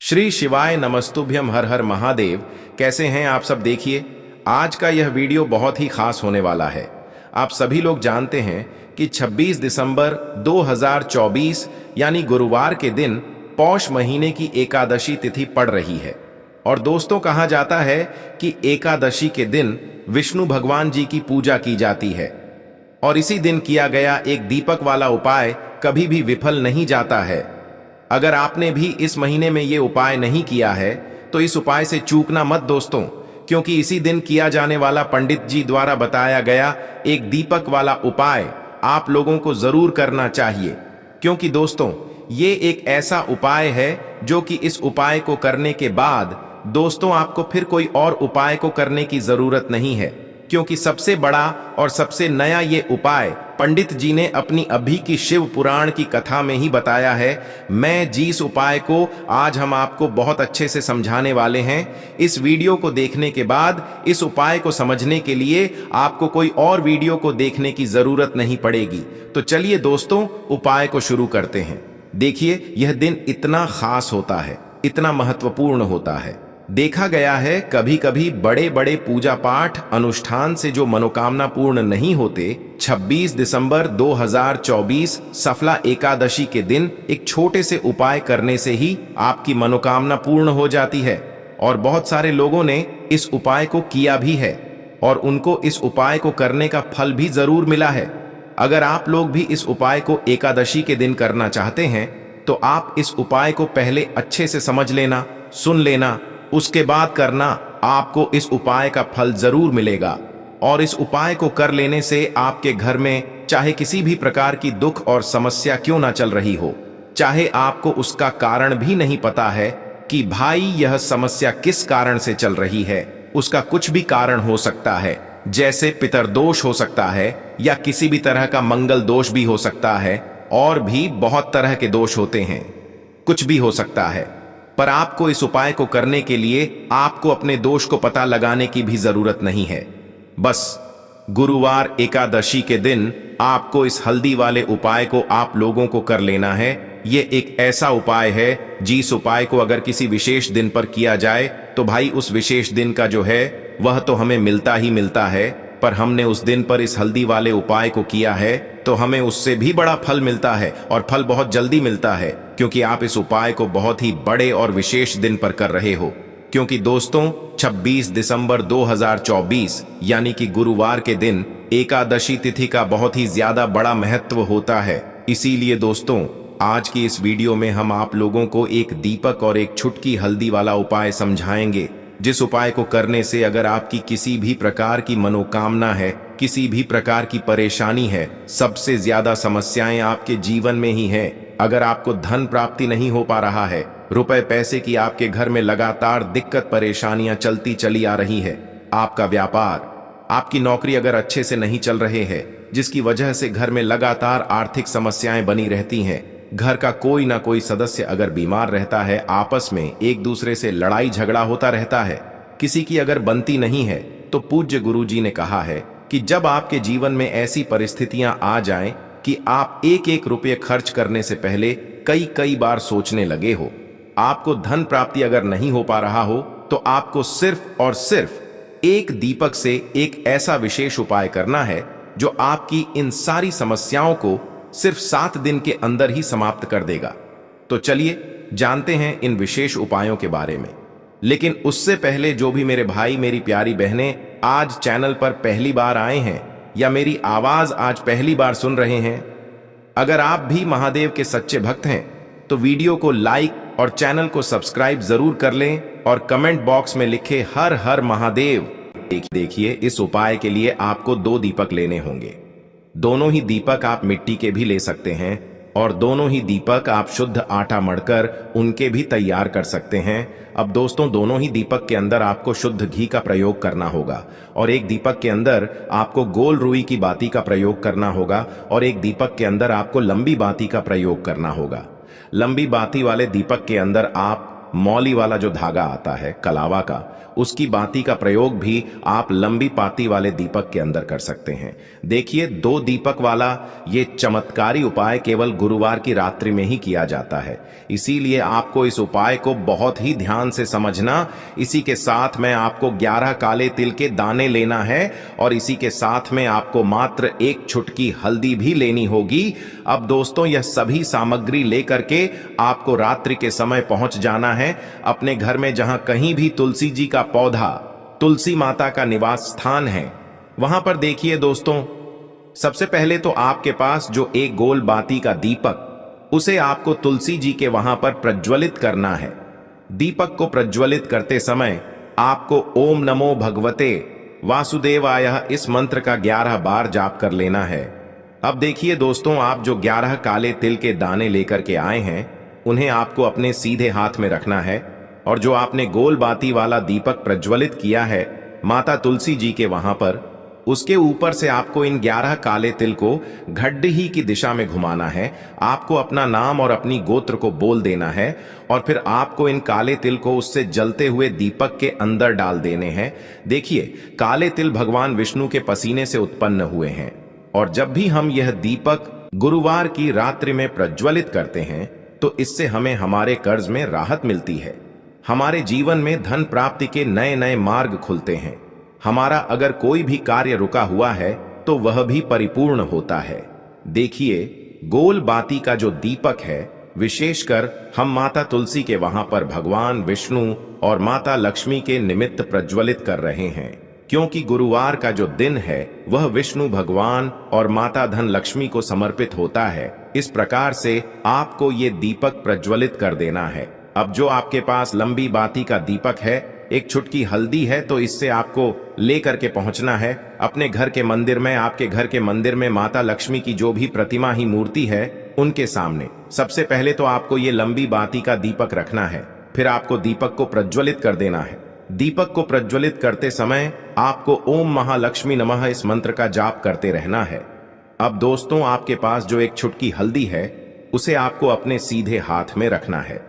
श्री शिवाय नमस्तुभ्यम, हर हर महादेव। कैसे हैं आप सब? देखिए, आज का यह वीडियो बहुत ही खास होने वाला है। आप सभी लोग जानते हैं कि 26 दिसंबर 2024 यानी गुरुवार के दिन पौष महीने की एकादशी तिथि पड़ रही है। और दोस्तों, कहा जाता है कि एकादशी के दिन विष्णु भगवान जी की पूजा की जाती है और इसी दिन किया गया एक दीपक वाला उपाय कभी भी विफल नहीं जाता है। अगर आपने भी इस महीने में ये उपाय नहीं किया है तो इस उपाय से चूकना मत दोस्तों, क्योंकि इसी दिन किया जाने वाला पंडित जी द्वारा बताया गया एक दीपक वाला उपाय आप लोगों को जरूर करना चाहिए। क्योंकि दोस्तों, ये एक ऐसा उपाय है जो कि इस उपाय को करने के बाद दोस्तों आपको फिर कोई और उपाय को करने की जरूरत नहीं है, क्योंकि सबसे बड़ा और सबसे नया ये उपाय पंडित जी ने अपनी अभी की शिव पुराण की कथा में ही बताया है। मैं जिस उपाय को आज हम आपको बहुत अच्छे से समझाने वाले हैं, इस वीडियो को देखने के बाद इस उपाय को समझने के लिए आपको कोई और वीडियो को देखने की जरूरत नहीं पड़ेगी। तो चलिए दोस्तों, उपाय को शुरू करते हैं। देखिए, यह दिन इतना खास होता है, इतना महत्वपूर्ण होता है। देखा गया है कभी कभी बड़े बड़े पूजा पाठ अनुष्ठान से जो मनोकामना पूर्ण नहीं होते, 26 दिसंबर 2024 सफला एकादशी के दिन एक छोटे से उपाय करने से ही आपकी मनोकामना पूर्ण हो जाती है। और बहुत सारे लोगों ने इस उपाय को किया भी है और उनको इस उपाय को करने का फल भी जरूर मिला है। अगर आप लोग भी इस उपाय को एकादशी के दिन करना चाहते हैं तो आप इस उपाय को पहले अच्छे से समझ लेना, सुन लेना, उसके बाद करना। आपको इस उपाय का फल जरूर मिलेगा। और इस उपाय को कर लेने से आपके घर में चाहे किसी भी प्रकार की दुख और समस्या क्यों ना चल रही हो, चाहे आपको उसका कारण भी नहीं पता है कि भाई यह समस्या किस कारण से चल रही है, उसका कुछ भी कारण हो सकता है। जैसे पितरदोष हो सकता है या किसी भी तरह का मंगल दोष भी हो सकता है, और भी बहुत तरह के दोष होते हैं, कुछ भी हो सकता है। पर आपको इस उपाय को करने के लिए आपको अपने दोष को पता लगाने की भी जरूरत नहीं है। बस गुरुवार एकादशी के दिन आपको इस हल्दी वाले उपाय को आप लोगों को कर लेना है। ये एक ऐसा उपाय है जिस उपाय को अगर किसी विशेष दिन पर किया जाए तो भाई उस विशेष दिन का जो है वह तो हमें मिलता ही मिलता है, पर हमने उस दिन पर इस हल्दी वाले उपाय को किया है तो हमें उससे भी बड़ा फल मिलता है, और फल बहुत जल्दी मिलता है, क्योंकि आप इस उपाय को बहुत ही बड़े और विशेष दिन पर कर रहे हो। क्योंकि दोस्तों, 26 दिसंबर 2024 यानी कि गुरुवार के दिन एकादशी तिथि का बहुत ही ज्यादा बड़ा महत्व होता है। इसीलिए दोस्तों, आज की इस वीडियो में हम आप लोगों को एक दीपक और एक छुटकी हल्दी वाला उपाय समझाएंगे, जिस उपाय को करने से अगर आपकी किसी भी प्रकार की मनोकामना है, किसी भी प्रकार की परेशानी है, सबसे ज्यादा समस्याएं आपके जीवन में ही हैं। अगर आपको धन प्राप्ति नहीं हो पा रहा है, रुपए पैसे की आपके घर में लगातार दिक्कत परेशानियां चलती चली आ रही है, आपका व्यापार, आपकी नौकरी अगर अच्छे से नहीं चल रहे हैं, जिसकी वजह से घर में लगातार आर्थिक समस्याएं बनी रहती हैं, घर का कोई ना कोई सदस्य अगर बीमार रहता है, आपस में एक दूसरे से लड़ाई झगड़ा होता रहता है, किसी की अगर बनती नहीं है, तो पूज्य गुरु जी ने कहा है कि जब आपके जीवन में ऐसी परिस्थितियां आ जाएं कि आप एक एक रुपये खर्च करने से पहले कई कई बार सोचने लगे हो, आपको धन प्राप्ति अगर नहीं हो पा रहा हो, तो आपको सिर्फ और सिर्फ एक दीपक से एक ऐसा विशेष उपाय करना है जो आपकी इन सारी समस्याओं को सिर्फ 7 दिन के अंदर ही समाप्त कर देगा। तो चलिए जानते हैं इन विशेष उपायों के बारे में। लेकिन उससे पहले जो भी मेरे भाई मेरी प्यारी बहनें आज चैनल पर पहली बार आए हैं या मेरी आवाज आज पहली बार सुन रहे हैं, अगर आप भी महादेव के सच्चे भक्त हैं तो वीडियो को लाइक और चैनल को सब्सक्राइब जरूर कर लें और कमेंट बॉक्स में लिखे हर हर महादेव। देखिए, इस उपाय के लिए आपको 2 दीपक लेने होंगे। दोनों ही दीपक आप मिट्टी के भी ले सकते हैं और दोनों ही दीपक आप शुद्ध आटा मढ़कर उनके भी तैयार कर सकते हैं। अब दोस्तों, दोनों ही दीपक के अंदर आपको शुद्ध घी का प्रयोग करना होगा, और एक दीपक के अंदर आपको गोल रुई की बाती का प्रयोग करना होगा, और एक दीपक के अंदर आपको लंबी बाती का प्रयोग करना होगा। लंबी बाती वाले दीपक के अंदर आप मौली वाला जो धागा आता है कलावा का, उसकी बाती का प्रयोग भी आप लंबी पाती वाले दीपक के अंदर कर सकते हैं। देखिए, 2 दीपक वाला ये चमत्कारी उपाय केवल गुरुवार की रात्रि में ही किया जाता है, इसीलिए आपको इस उपाय को बहुत ही ध्यान से समझना। इसी के साथ में आपको 11 काले तिल के दाने लेना है और इसी के साथ में आपको मात्र 1 चुटकी हल्दी भी लेनी होगी। अब दोस्तों, यह सभी सामग्री लेकर के आपको रात्रि के समय पहुंच जाना है अपने घर में, जहां कहीं भी तुलसी जी का पौधा, तुलसी माता का निवास स्थान है, वहां पर देखिए दोस्तों, सबसे पहले तो आपके पास जो एक गोल बाती का दीपक, उसे आपको तुलसी जी के वहां पर प्रज्वलित करना है। दीपक को प्रज्वलित करते समय आपको ओम नमो भगवते वासुदेवाय इस मंत्र का 11 बार जाप कर लेना है। अब देखिए दोस्तों, आप जो 11 काले तिल के दाने लेकर के आए हैं, उन्हें आपको अपने सीधे हाथ में रखना है और जो आपने गोल बाती वाला दीपक प्रज्वलित किया है माता तुलसी जी के वहां पर, उसके ऊपर से आपको इन 11 काले तिल को घड्डी की दिशा में घुमाना है। आपको अपना नाम और अपनी गोत्र को बोल देना है और फिर आपको इन काले तिल को उससे जलते हुए दीपक के अंदर डाल देने हैं। देखिए, काले तिल भगवान विष्णु के पसीने से उत्पन्न हुए हैं और जब भी हम यह दीपक गुरुवार की रात्रि में प्रज्वलित करते हैं तो इससे हमें हमारे कर्ज में राहत मिलती है, हमारे जीवन में धन प्राप्ति के नए नए मार्ग खुलते हैं, हमारा अगर कोई भी कार्य रुका हुआ है तो वह भी परिपूर्ण होता है। देखिए, गोल बाती का जो दीपक है, विशेषकर हम माता तुलसी के वहां पर भगवान विष्णु और माता लक्ष्मी के निमित्त प्रज्वलित कर रहे हैं, क्योंकि गुरुवार का जो दिन है वह विष्णु भगवान और माता धन लक्ष्मी को समर्पित होता है। इस प्रकार से आपको ये दीपक प्रज्वलित कर देना है। अब जो आपके पास लंबी बाती का दीपक है, 1 चुटकी हल्दी है, तो इससे आपको लेकर के पहुंचना है अपने घर के मंदिर में। आपके घर के मंदिर में माता लक्ष्मी की जो भी प्रतिमा ही मूर्ति है, उनके सामने सबसे पहले तो आपको ये लंबी बाती का दीपक रखना है, फिर आपको दीपक को प्रज्वलित कर देना है। दीपक को प्रज्वलित करते समय आपको ओम महालक्ष्मी नमः इस मंत्र का जाप करते रहना है। अब दोस्तों, आपके पास जो 1 चुटकी हल्दी है, उसे आपको अपने सीधे हाथ में रखना है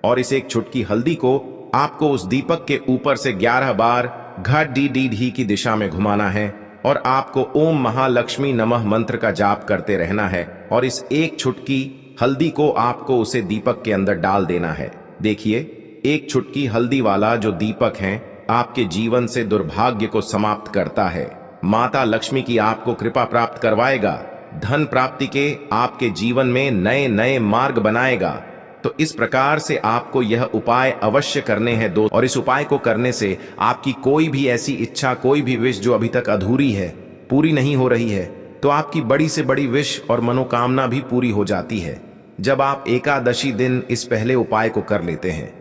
और इस 1 चुटकी हल्दी को आपको उस दीपक के ऊपर से 11 बार घडी की दिशा में घुमाना है और आपको ओम महालक्ष्मी नमः मंत्र का जाप करते रहना है और इस 1 चुटकी हल्दी को आपको उसे दीपक के अंदर डाल देना है। देखिए, 1 चुटकी हल्दी वाला जो दीपक है आपके जीवन से दुर्भाग्य को समाप्त करता है, माता लक्ष्मी की आपको कृपा प्राप्त करवाएगा, धन प्राप्ति के आपके जीवन में नए नए मार्ग बनाएगा। तो इस प्रकार से आपको यह उपाय अवश्य करने हैं दोस्त, और इस उपाय को करने से आपकी कोई भी ऐसी इच्छा, कोई भी विश जो अभी तक अधूरी है, पूरी नहीं हो रही है, तो आपकी बड़ी से बड़ी विश और मनोकामना भी पूरी हो जाती है जब आप एकादशी दिन इस पहले उपाय को कर लेते हैं।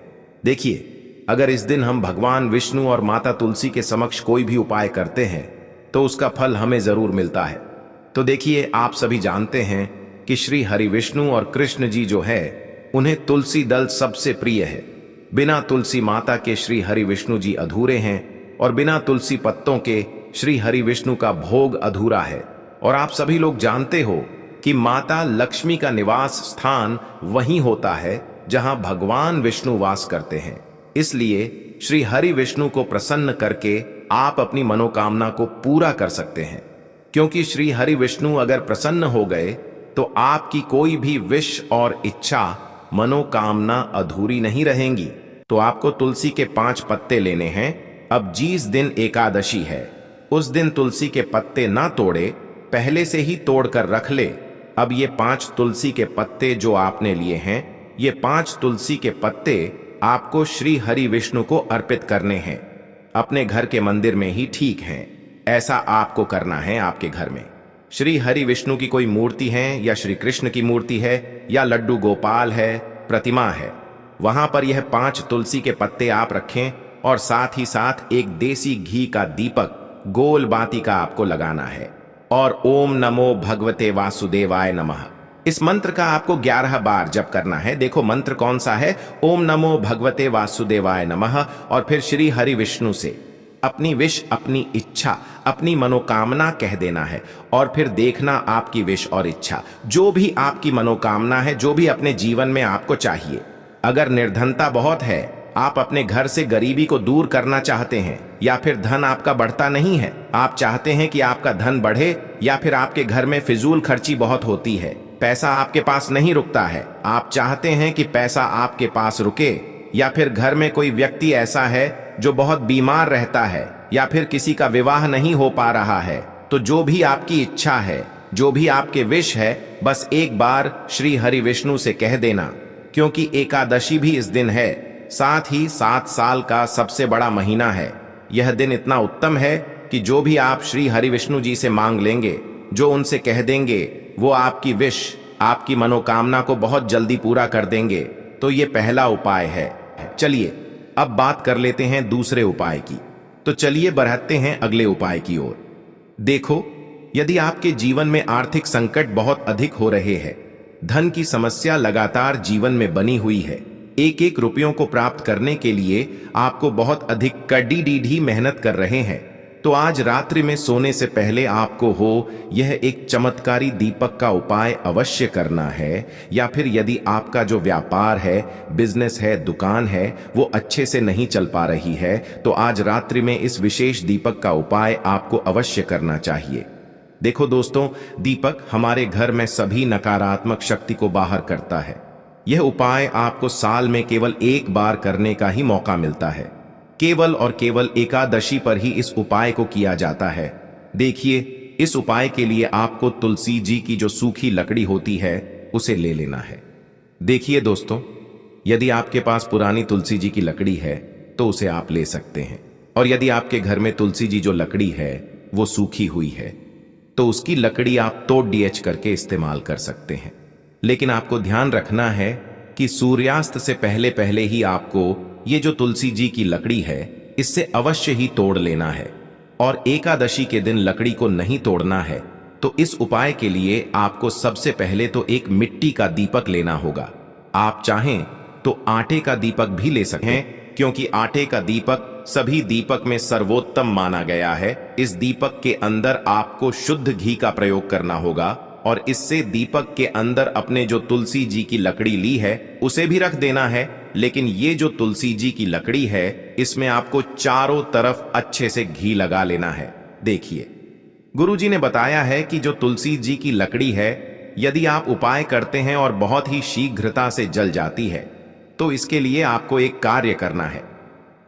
देखिए, अगर इस दिन हम भगवान विष्णु और माता तुलसी के समक्ष कोई भी उपाय करते हैं तो उसका फल हमें जरूर मिलता है। तो देखिए, आप सभी जानते हैं कि श्री हरि विष्णु और कृष्ण जी जो है, उन्हें तुलसी दल सबसे प्रिय है। बिना तुलसी माता के श्री हरि विष्णु जी अधूरे हैं और बिना तुलसी पत्तों के श्री हरि विष्णु का भोग अधूरा है। और आप सभी लोग जानते हो कि माता लक्ष्मी का निवास स्थान वहीं होता है जहां भगवान विष्णु वास करते हैं। इसलिए श्री हरि विष्णु को प्रसन्न करके आप अपनी मनोकामना को पूरा कर सकते हैं, क्योंकि श्री हरि विष्णु अगर प्रसन्न हो गए तो आपकी कोई भी विश और इच्छा, मनोकामना अधूरी नहीं रहेंगी। तो आपको तुलसी के 5 पत्ते लेने हैं। अब जिस दिन एकादशी है, उस दिन तुलसी के पत्ते ना तोड़े, पहले से ही तोड़कर रख ले। अब ये 5 तुलसी के पत्ते जो आपने लिए हैं, ये 5 तुलसी के पत्ते आपको श्री हरि विष्णु को अर्पित करने हैं। अपने घर के मंदिर में ही ठीक है, ऐसा आपको करना है। आपके घर में श्री हरि विष्णु की कोई मूर्ति है या श्री कृष्ण की मूर्ति है या लड्डू गोपाल है, प्रतिमा है, वहां पर यह 5 तुलसी के पत्ते आप रखें और साथ ही साथ एक देसी घी का दीपक गोल बाती का आपको लगाना है और ओम नमो भगवते वासुदेवाय नमः इस मंत्र का आपको 11 बार जप करना है। देखो, मंत्र कौन सा है? ओम नमो भगवते वासुदेवाय नमः। और फिर श्री हरि विष्णु से अपनी विश, अपनी इच्छा, अपनी मनोकामना कह देना है और फिर देखना आपकी विश और इच्छा, जो भी आपकी मनोकामना है, जो भी अपने जीवन में आपको चाहिए, अगर निर्धनता बहुत है, आप अपने घर से गरीबी को दूर करना चाहते हैं, या फिर धन आपका बढ़ता नहीं है, आप चाहते हैं कि आपका धन बढ़े, या फिर आपके घर में फिजूल खर्ची बहुत होती है, पैसा आपके पास नहीं रुकता है, आप चाहते हैं कि पैसा आपके पास रुके, या फिर घर में कोई व्यक्ति ऐसा है जो बहुत बीमार रहता है, या फिर किसी का विवाह नहीं हो पा रहा है, तो जो भी आपकी इच्छा है, जो भी आपके विश है, बस एक बार श्री हरि विष्णु से कह देना, क्योंकि एकादशी भी इस दिन है, साथ ही 7 साल का सबसे बड़ा महीना है। यह दिन इतना उत्तम है कि जो भी आप श्री हरि विष्णु जी से मांग लेंगे, जो उनसे कह देंगे, वो आपकी विश, आपकी मनोकामना को बहुत जल्दी पूरा कर देंगे। तो ये पहला उपाय है। चलिए अब बात कर लेते हैं दूसरे उपाय की। तो चलिए बढ़ते हैं अगले उपाय की ओर। देखो, यदि आपके जीवन में आर्थिक संकट बहुत अधिक हो रहे हैं, धन की समस्या लगातार जीवन में बनी हुई है, एक एक रुपयों को प्राप्त करने के लिए आपको बहुत अधिक कड़ी मेहनत कर रहे हैं, तो आज रात्रि में सोने से पहले आपको यह एक चमत्कारी दीपक का उपाय अवश्य करना है। या फिर यदि आपका जो व्यापार है, बिजनेस है, दुकान है, वो अच्छे से नहीं चल पा रही है, तो आज रात्रि में इस विशेष दीपक का उपाय आपको अवश्य करना चाहिए। देखो दोस्तों, दीपक हमारे घर में सभी नकारात्मक शक्ति को बाहर करता है। यह उपाय आपको साल में केवल एक बार करने का ही मौका मिलता है। केवल और केवल एकादशी पर ही इस उपाय को किया जाता है। देखिए, इस उपाय के लिए आपको तुलसी जी की जो सूखी लकड़ी होती है, उसे ले लेना है। देखिए दोस्तों, यदि आपके पास पुरानी तुलसी जी की लकड़ी है तो उसे आप ले सकते हैं, और यदि आपके घर में तुलसी जी जो लकड़ी है वो सूखी हुई है, तो उसकी लकड़ी आप तोड़ डीएच करके इस्तेमाल कर सकते हैं। लेकिन आपको ध्यान रखना है कि सूर्यास्त से पहले पहले ही आपको ये जो तुलसी जी की लकड़ी है, इससे अवश्य ही तोड़ लेना है, और एकादशी के दिन लकड़ी को नहीं तोड़ना है। तो इस उपाय के लिए आपको सबसे पहले तो एक मिट्टी का दीपक लेना होगा। आप चाहें तो आटे का दीपक भी ले सकते हैं, क्योंकि आटे का दीपक सभी दीपक में सर्वोत्तम माना गया है। इस दीपक के अंदर आपको शुद्ध घी का प्रयोग करना होगा, और इससे दीपक के अंदर अपने जो तुलसी जी की लकड़ी ली है उसे भी रख देना है। लेकिन ये जो तुलसी जी की लकड़ी है, इसमें आपको चारों तरफ अच्छे से घी लगा लेना है। देखिए, गुरुजी ने बताया है कि जो तुलसी जी की लकड़ी है, यदि आप उपाय करते हैं और बहुत ही शीघ्रता से जल जाती है, तो इसके लिए आपको एक कार्य करना है।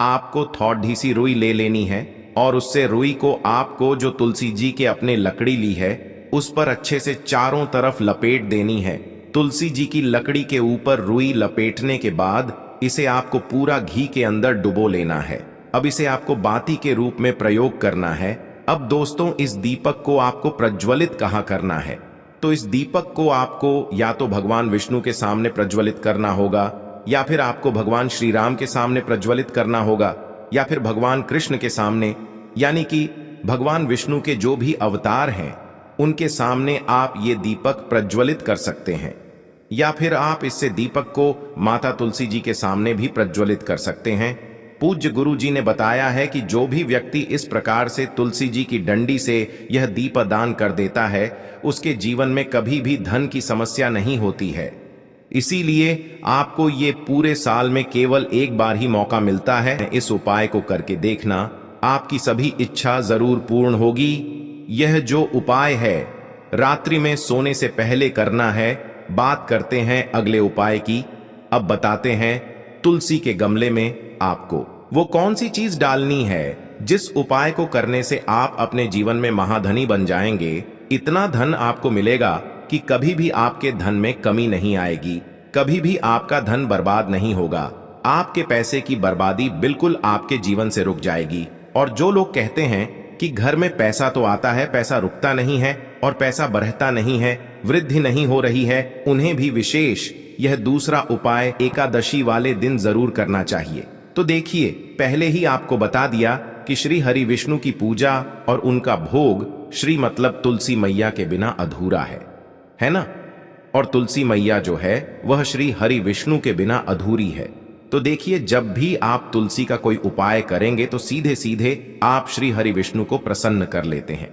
आपको थोड़ी सी रुई ले लेनी है, और उससे रुई को आपको जो तुलसी जी के अपने लकड़ी ली है उस पर अच्छे से चारों तरफ लपेट देनी है। तुलसी जी की लकड़ी के ऊपर रुई लपेटने के बाद इसे आपको पूरा घी के अंदर डुबो लेना है। अब इसे आपको बाती के रूप में प्रयोग करना है। अब दोस्तों, इस दीपक को आपको प्रज्वलित कहाँ करना है? तो इस दीपक को आपको या तो भगवान विष्णु के सामने प्रज्वलित करना होगा, या फिर आपको भगवान श्री राम के सामने प्रज्वलित करना होगा, या फिर भगवान कृष्ण के सामने, यानी कि भगवान विष्णु के जो भी अवतार हैं उनके सामने आप ये दीपक प्रज्वलित कर सकते हैं। या फिर आप इससे दीपक को माता तुलसी जी के सामने भी प्रज्वलित कर सकते हैं। पूज्य गुरु जी ने बताया है कि जो भी व्यक्ति इस प्रकार से तुलसी जी की डंडी से यह दीपदान कर देता है, उसके जीवन में कभी भी धन की समस्या नहीं होती है। इसीलिए आपको ये पूरे साल में केवल एक बार ही मौका मिलता है। इस उपाय को करके देखना, आपकी सभी इच्छा जरूर पूर्ण होगी। यह जो उपाय है रात्रि में सोने से पहले करना है। बात करते हैं अगले उपाय की। अब बताते हैं तुलसी के गमले में आपको वो कौन सी चीज डालनी है जिस उपाय को करने से आप अपने जीवन में महाधनी बन जाएंगे। इतना धन आपको मिलेगा कि कभी भी आपके धन में कमी नहीं आएगी, कभी भी आपका धन बर्बाद नहीं होगा। आपके पैसे की बर्बादी बिल्कुल आपके जीवन से रुक जाएगी। और जो लोग कहते हैं कि घर में पैसा तो आता है, पैसा रुकता नहीं है और पैसा बढ़ता नहीं है, वृद्धि नहीं हो रही है, उन्हें भी विशेष यह दूसरा उपाय एकादशी वाले दिन जरूर करना चाहिए। तो देखिए, पहले ही आपको बता दिया कि श्री हरि विष्णु की पूजा और उनका भोग श्री मतलब तुलसी मैया के बिना अधूरा है ना। और तुलसी मैया जो है वह श्री हरि विष्णु के बिना अधूरी है। तो देखिए, जब भी आप तुलसी का कोई उपाय करेंगे तो सीधे सीधे आप श्री हरि विष्णु को प्रसन्न कर लेते हैं।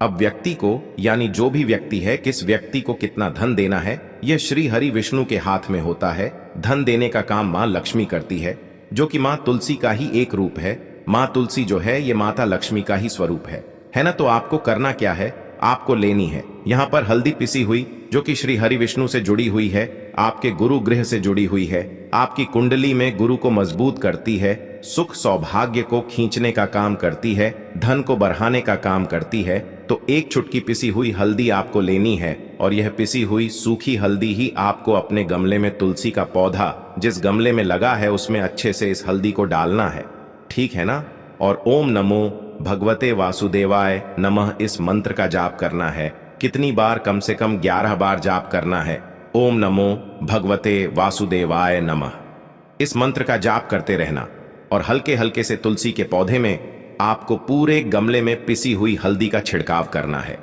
अब व्यक्ति को, यानी जो भी व्यक्ति है, किस व्यक्ति को कितना धन देना है, यह श्री हरि विष्णु के हाथ में होता है। धन देने का काम माँ लक्ष्मी करती है, जो कि माँ तुलसी का ही एक रूप है। माँ तुलसी जो है ये माता लक्ष्मी का ही स्वरूप है ना। तो आपको करना क्या है, आपको लेनी है यहाँ पर हल्दी पिसी हुई, जो कि श्री हरि विष्णु से जुड़ी हुई है, आपके गुरु गृह से जुड़ी हुई है, आपकी कुंडली में गुरु को मजबूत करती है, सुख सौभाग्य को खींचने का काम करती है, धन को बढ़ाने का काम करती है। तो एक चुटकी पिसी हुई हल्दी आपको लेनी है और यह पिसी हुई सूखी हल्दी ही आपको अपने गमले में तुलसी का पौधा जिस गमले में लगा है उसमें अच्छे से इस हल्दी को डालना है, ठीक है ना। और ओम नमो भगवते वासुदेवाय नमः इस मंत्र का जाप करना है। कितनी बार? कम से कम 11 बार जाप करना है। ओम नमो भगवते वासुदेवाय नमः इस मंत्र का जाप करते रहना और हल्के हल्के से तुलसी के पौधे में आपको पूरे गमले में पिसी हुई हल्दी का छिड़काव करना है।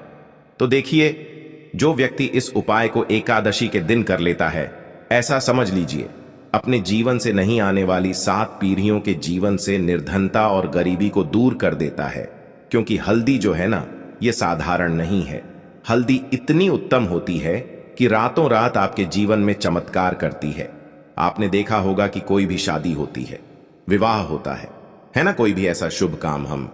तो देखिए, जो व्यक्ति इस उपाय को एकादशी के दिन कर लेता है, ऐसा समझ लीजिए अपने जीवन से नहीं आने वाली 7 पीढ़ियों के जीवन से निर्धनता और गरीबी को दूर कर देता है। क्योंकि हल्दी जो है ना, ये साधारण नहीं है। हल्दी इतनी उत्तम होती है कि रातों रात आपके जीवन में चमत्कार करती है। आपने देखा होगा कि कोई भी शादी होती है, विवाह होता है ना, कोई भी ऐसा शुभ काम हम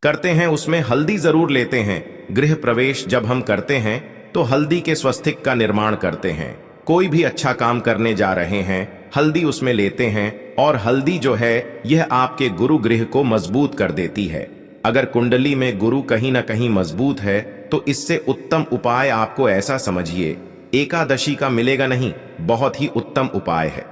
करते हैं उसमें हल्दी जरूर लेते हैं। गृह प्रवेश जब हम करते हैं तो हल्दी के स्वस्तिक का निर्माण करते हैं। कोई भी अच्छा काम करने जा रहे हैं, हल्दी उसमें लेते हैं और हल्दी जो है यह आपके गुरु गृह को मजबूत कर देती है। अगर कुंडली में गुरु कहीं ना कहीं मजबूत है तो इससे उत्तम उपाय आपको ऐसा समझिए एकादशी का मिलेगा नहीं, बहुत ही उत्तम उपाय है।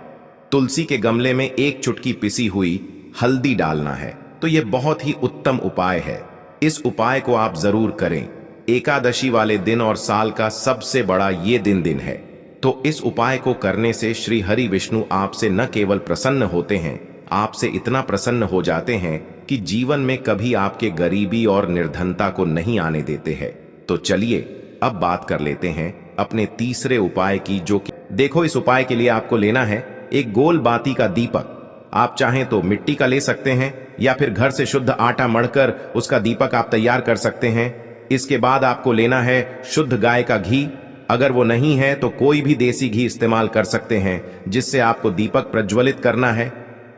तुलसी के गमले में एक चुटकी पिसी हुई हल्दी डालना है, तो यह बहुत ही उत्तम उपाय है। इस उपाय को आप जरूर करें। एकादशी वाले दिन और साल का सबसे बड़ा ये दिन है। तो इस उपाय को करने से श्री हरि विष्णु आपसे न केवल प्रसन्न होते हैं, आपसे इतना प्रसन्न हो जाते हैं कि जीवन में कभी आपके गरीबी और निर्धनता को नहीं आने देते हैं। तो चलिए अब बात कर लेते हैं अपने तीसरे उपाय की, जो कि देखो, इस उपाय के लिए आपको लेना है एक गोल बाती का दीपक। आप चाहें तो मिट्टी का ले सकते हैं या फिर घर से शुद्ध आटा मढ़कर उसका दीपक आप तैयार कर सकते हैं। इसके बाद आपको लेना है शुद्ध गाय का घी। अगर वो नहीं है तो कोई भी देसी घी इस्तेमाल कर सकते हैं, जिससे आपको दीपक प्रज्वलित करना है।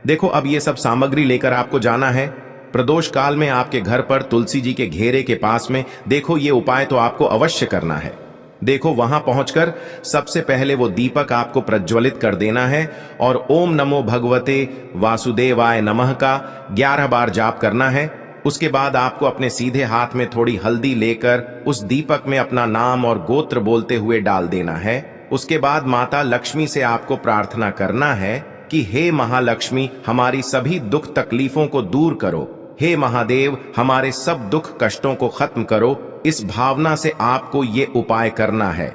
देखो, अब ये सब सामग्री लेकर आपको जाना है प्रदोष काल में आपके घर पर तुलसी जी के घेरे के पास में। देखो, ये उपाय तो आपको अवश्य करना है। देखो, वहां पहुंचकर सबसे पहले वो दीपक आपको प्रज्वलित कर देना है और ओम नमो भगवते वासुदेवाय नमः का 11 बार जाप करना है। उसके बाद आपको अपने सीधे हाथ में थोड़ी हल्दी लेकर उस दीपक में अपना नाम और गोत्र बोलते हुए डाल देना है। उसके बाद माता लक्ष्मी से आपको प्रार्थना करना है कि हे महालक्ष्मी, हमारी सभी दुख तकलीफों को दूर करो। हे महादेव, हमारे सब दुख कष्टों को खत्म करो। इस भावना से आपको ये उपाय करना है।